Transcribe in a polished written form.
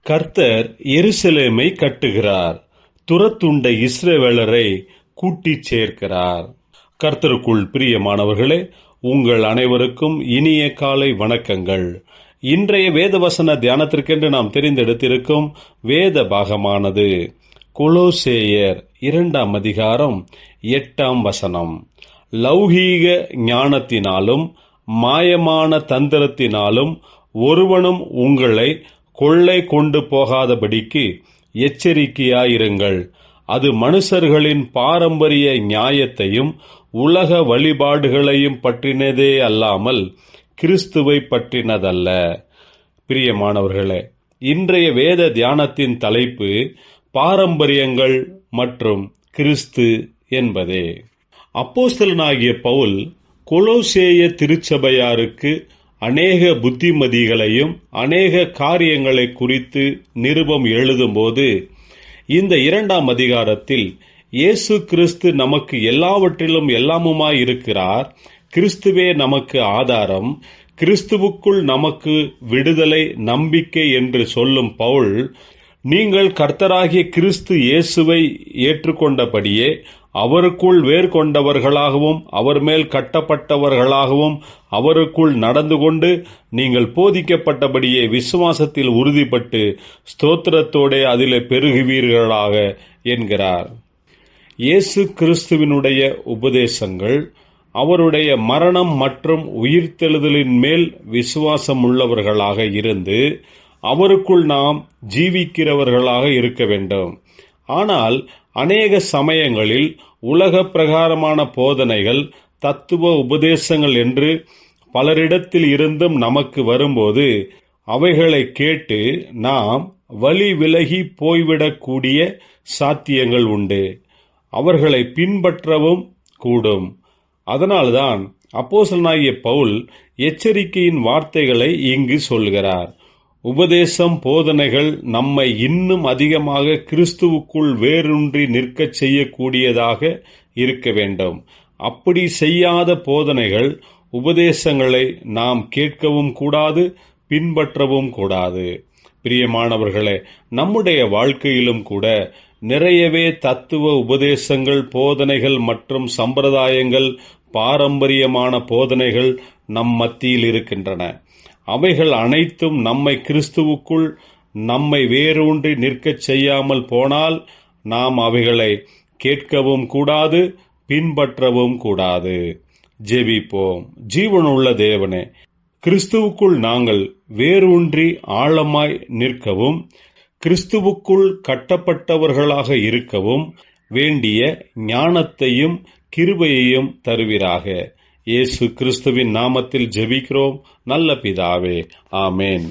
கர்த்தர் எருசலேமை கட்டுகிறார், துரத்துண்ட இஸ்ரவேலரை கூட்டிச் சேர்க்கிறார். கர்த்தருக்குள் பிரியமானவர்களே, உங்கள் அனைவருக்கும் இனிய காலை வணக்கங்கள். இன்றைய வேதவசன தியானத்திற்கென்று நாம் தெரிந்தெடுத்திருக்கும் வேத பாகமானது கொலோசேயர் 2 அதிகாரம் 8 லௌகீக ஞானத்தினாலும் மாயமான தந்திரத்தினாலும் ஒருவனும் உங்களை கொள்ளை கொண்டு போகாதபடிக்கு எச்சரிக்கையாயிருங்கள். அது மனுஷர்களின் பாரம்பரிய நியாயத்தையும் உலக வழிபாடுகளையும் பற்றினதே அல்லாமல் கிறிஸ்துவை பற்றினதல்ல. பிரியமானவர்களே, இன்றைய வேத தியானத்தின் தலைப்பு பாரம்பரியங்கள் மற்றும் கிறிஸ்து என்பதே. அப்போஸ்தலனாகிய பவுல் கொலோசேய திருச்சபையாருக்கு அநேக புத்திமதிகளையும் அநேக காரியங்களை குறித்து நிருபம் எழுதும்போது இந்த 2 அதிகாரத்தில் இயேசு கிறிஸ்து நமக்கு எல்லாவற்றிலும் எல்லாமுமாய் இருக்கிறார், கிறிஸ்துவே நமக்கு ஆதாரம், கிறிஸ்துவுக்குள் நமக்கு விடுதலை, நம்பிக்கை என்று சொல்லும் பவுல், நீங்கள் கர்த்தராகிய கிறிஸ்து இயேசுவை ஏற்றுக்கொண்டபடியே அவருக்குள் வேர் கொண்டவர்களாகவும் அவர் மேல் கட்டப்பட்டவர்களாகவும் அவருக்குள் நடந்து கொண்டு நீங்கள் போதிக்கப்பட்டபடியே விசுவாசத்தில் உறுதிப்பட்டு ஸ்தோத்திரத்தோடே அதிலே பெருகுவீர்களாக என்கிறார். இயேசு கிறிஸ்துவினுடைய உபதேசங்கள் அவருடைய மரணம் மற்றும் உயிர்த்தெழுதலின் மேல் விசுவாசம் உள்ளவர்களாக இருந்து அவருக்குள் நாம் ஜீவிக்கிறவர்களாக இருக்க வேண்டும். ஆனால் அநேக சமயங்களில் உலக பிரகாரமான போதனைகள், தத்துவ உபதேசங்கள் என்று பலரிடத்தில் இருந்தும் நமக்கு வரும்போது அவைகளை கேட்டு நாம் வழி விலகி போய்விடக்கூடிய சாத்தியங்கள் உண்டு. அவர்களை பின்பற்றவும் கூடும். அதனால்தான் அப்போஸ்தலனாகிய பவுல் எச்சரிக்கையின் வார்த்தைகளை இங்கு சொல்கிறார். உபதேசம், போதனைகள் நம்மை இன்னும் அதிகமாக கிறிஸ்துவுக்குள் வேரூன்றி நிற்கச் செய்யக்கூடியதாக இருக்க வேண்டும். அப்படி செய்யாத போதனைகள், உபதேசங்களை நாம் கேட்கவும் கூடாது, பின்பற்றவும் கூடாது. பிரியமானவர்களே, நம்முடைய வாழ்க்கையிலும் கூட நிறையவே தத்துவ உபதேசங்கள், போதனைகள் மற்றும் சம்பிரதாயங்கள், பாரம்பரியமான போதனைகள் நம் மத்தியில் இருக்கின்றன. அவைகள் அனைத்தும் நம்மை கிறிஸ்துவுக்குள் நம்மை வேரூன்றி நிற்கச் செய்யாமல் போனால் நாம் அவைகளை கேட்கவும் கூடாது, பின்பற்றவும் கூடாது. ஜெபிப்போம். ஜீவனுள்ள தேவனே, கிறிஸ்துவுக்குள் நாங்கள் வேரூன்றி ஆழமாய் நிற்கவும் கிறிஸ்துவுக்குள் கட்டப்பட்டவர்களாக இருக்கவும் வேண்டிய ஞானத்தையும் கிருபையையும் தருவீராக. இயேசு கிறிஸ்துவின் நாமத்தில் ஜெபிக்கிறோம் நல்ல பிதாவே, ஆமேன்.